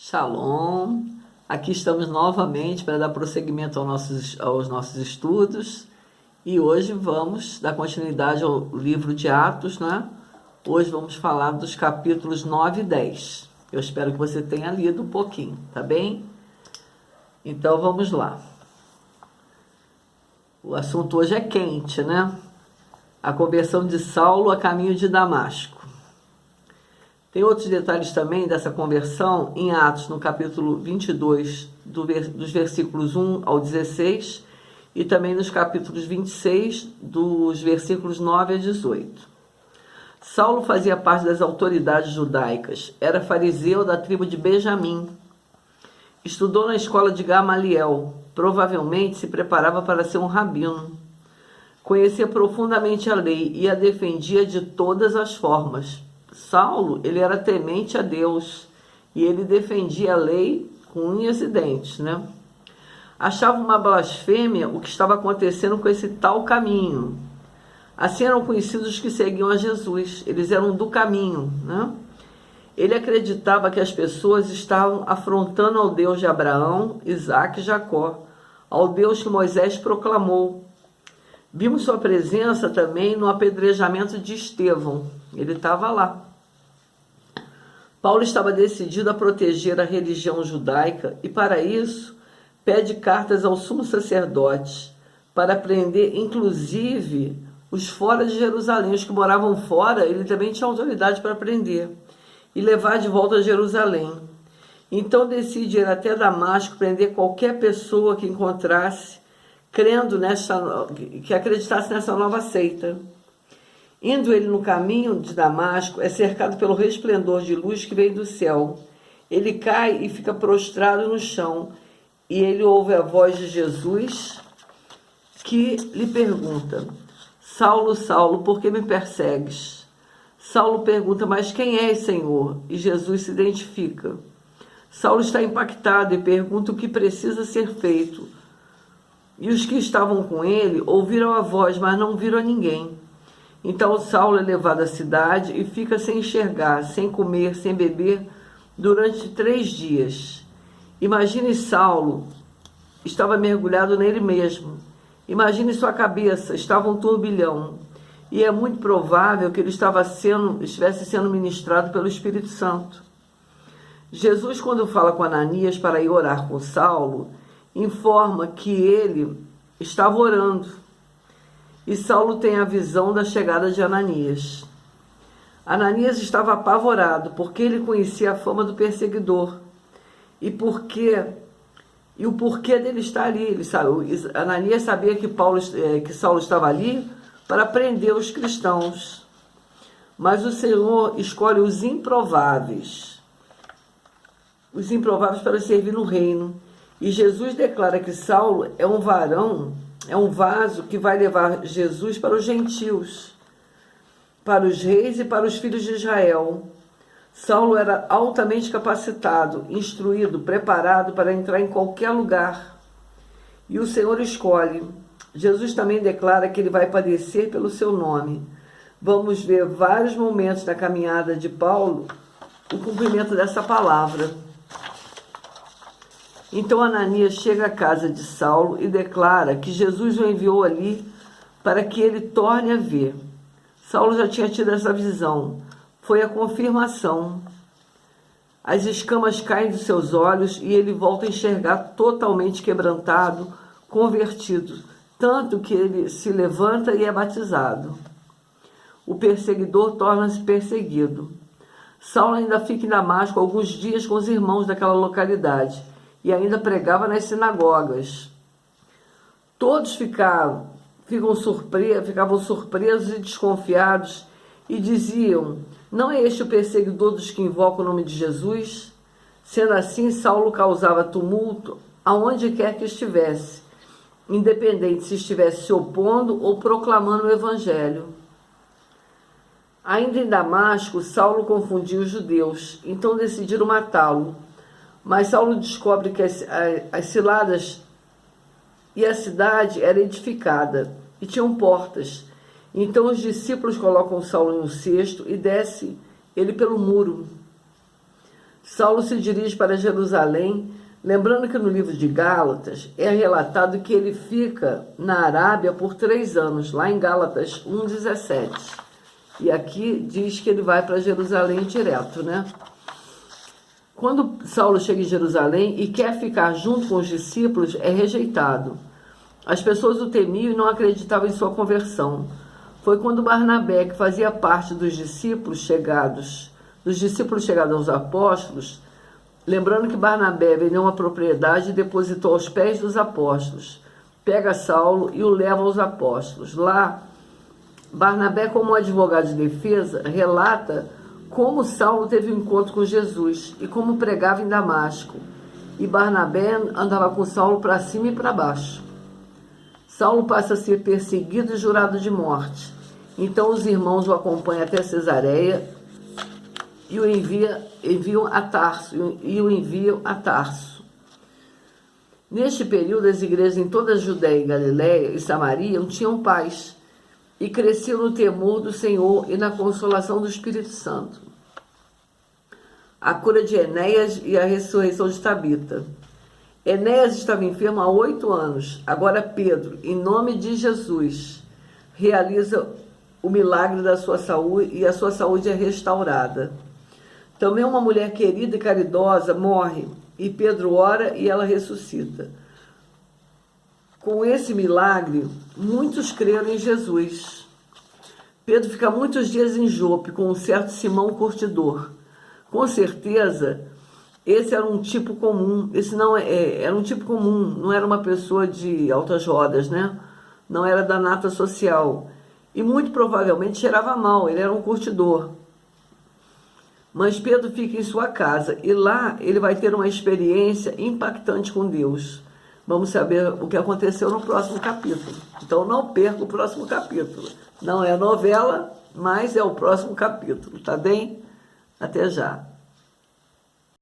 Shalom, aqui estamos novamente para dar prosseguimento aos nossos estudos e hoje vamos dar continuidade ao livro de Atos, né? Hoje vamos falar dos capítulos 9 e 10. Eu espero que você tenha lido um pouquinho, tá bem? Então vamos lá. O assunto hoje é quente, né? A conversão de Saulo a caminho de Damasco. Tem outros detalhes também dessa conversão em Atos, no capítulo 22, dos versículos 1 ao 16, e também nos capítulos 26, dos versículos 9 a 18. Saulo fazia parte das autoridades judaicas, era fariseu da tribo de Benjamim. Estudou na escola de Gamaliel, provavelmente se preparava para ser um rabino. Conhecia profundamente a lei e a defendia de todas as formas. Saulo, ele era temente a Deus e ele defendia a lei com unhas e dentes, né? Achava uma blasfêmia o que estava acontecendo com esse tal caminho. Assim eram conhecidos os que seguiam a Jesus, eles eram do caminho, né? Ele acreditava que as pessoas estavam afrontando ao Deus de Abraão, Isaque e Jacó, ao Deus que Moisés proclamou. Vimos sua presença também no apedrejamento de Estevão. Ele estava lá. Paulo estava decidido a proteger a religião judaica e, para isso, pede cartas ao sumo sacerdote para prender, inclusive, os fora de Jerusalém. Os que moravam fora, ele também tinha autoridade para prender e levar de volta a Jerusalém. Então decide ir até Damasco, prender qualquer pessoa que encontrasse, crendo que acreditasse nessa nova seita. Indo ele no caminho de Damasco, é cercado pelo resplendor de luz que vem do céu. Ele cai e fica prostrado no chão, e ele ouve a voz de Jesus, que lhe pergunta: Saulo, Saulo, por que me persegues? Saulo pergunta: mas quem és, Senhor? E Jesus se identifica. Saulo está impactado e pergunta o que precisa ser feito. E os que estavam com ele ouviram a voz, mas não viram a ninguém. Então Saulo é levado à cidade e fica sem enxergar, sem comer, sem beber, durante 3 dias. Imagine Saulo, estava mergulhado nele mesmo. Imagine sua cabeça, estava um turbilhão. E é muito provável que ele estivesse sendo ministrado pelo Espírito Santo. Jesus, quando fala com Ananias para ir orar com Saulo, informa que ele estava orando. E Saulo tem a visão da chegada de Ananias. Ananias estava apavorado, porque ele conhecia a fama do perseguidor. E o porquê dele estar ali. Ananias sabia que Saulo estava ali para prender os cristãos. Mas o Senhor escolhe os improváveis para servir no reino. E Jesus declara que Saulo é um vaso que vai levar Jesus para os gentios, para os reis e para os filhos de Israel. Saulo era altamente capacitado, instruído, preparado para entrar em qualquer lugar. E o Senhor escolhe. Jesus também declara que ele vai padecer pelo seu nome. Vamos ver vários momentos na caminhada de Paulo o cumprimento dessa palavra. Então Ananias chega à casa de Saulo e declara que Jesus o enviou ali para que ele torne a ver. Saulo já tinha tido essa visão. Foi a confirmação. As escamas caem dos seus olhos e ele volta a enxergar totalmente quebrantado, convertido, tanto que ele se levanta e é batizado. O perseguidor torna-se perseguido. Saulo ainda fica em Damasco alguns dias com os irmãos daquela localidade e ainda pregava nas sinagogas. Todos ficavam surpresos e desconfiados e diziam: não é este o perseguidor dos que invocam o nome de Jesus? Sendo assim, Saulo causava tumulto aonde quer que estivesse, independente se estivesse se opondo ou proclamando o evangelho. Ainda em Damasco, Saulo confundia os judeus, então decidiram matá-lo. Mas Saulo descobre que as ciladas e a cidade era edificada e tinham portas. Então os discípulos colocam Saulo em um cesto e desce ele pelo muro. Saulo se dirige para Jerusalém, lembrando que no livro de Gálatas é relatado que ele fica na Arábia por 3 anos, lá em Gálatas 1,17. E aqui diz que ele vai para Jerusalém direto, né? Quando Saulo chega em Jerusalém e quer ficar junto com os discípulos, é rejeitado. As pessoas o temiam e não acreditavam em sua conversão. Foi quando Barnabé, que fazia parte dos discípulos chegados aos apóstolos, lembrando que Barnabé vendeu uma propriedade e depositou aos pés dos apóstolos, pega Saulo e o leva aos apóstolos. Lá, Barnabé, como advogado de defesa, relata como Saulo teve um encontro com Jesus e como pregava em Damasco. E Barnabé andava com Saulo para cima e para baixo. Saulo passa a ser perseguido e jurado de morte. Então os irmãos o acompanham até Cesareia e o enviam a Tarso. Neste período, as igrejas em toda a Judéia, Galiléia e Samaria tinham paz e cresciam no temor do Senhor e na consolação do Espírito Santo. A cura de Enéas e a ressurreição de Tabita. Enéas estava enfermo há 8 anos. Agora Pedro, em nome de Jesus, realiza o milagre da sua saúde e a sua saúde é restaurada. Também uma mulher querida e caridosa morre e Pedro ora e ela ressuscita. Com esse milagre, muitos creram em Jesus. Pedro fica muitos dias em Jope com um certo Simão curtidor. Com certeza, esse era um tipo comum. Era um tipo comum, não era uma pessoa de altas rodas, né? Não era da nata social. E muito provavelmente cheirava mal, ele era um curtidor. Mas Pedro fica em sua casa e lá ele vai ter uma experiência impactante com Deus. Vamos saber o que aconteceu no próximo capítulo. Então não perca o próximo capítulo. Não é novela, mas é o próximo capítulo, tá bem? Até já.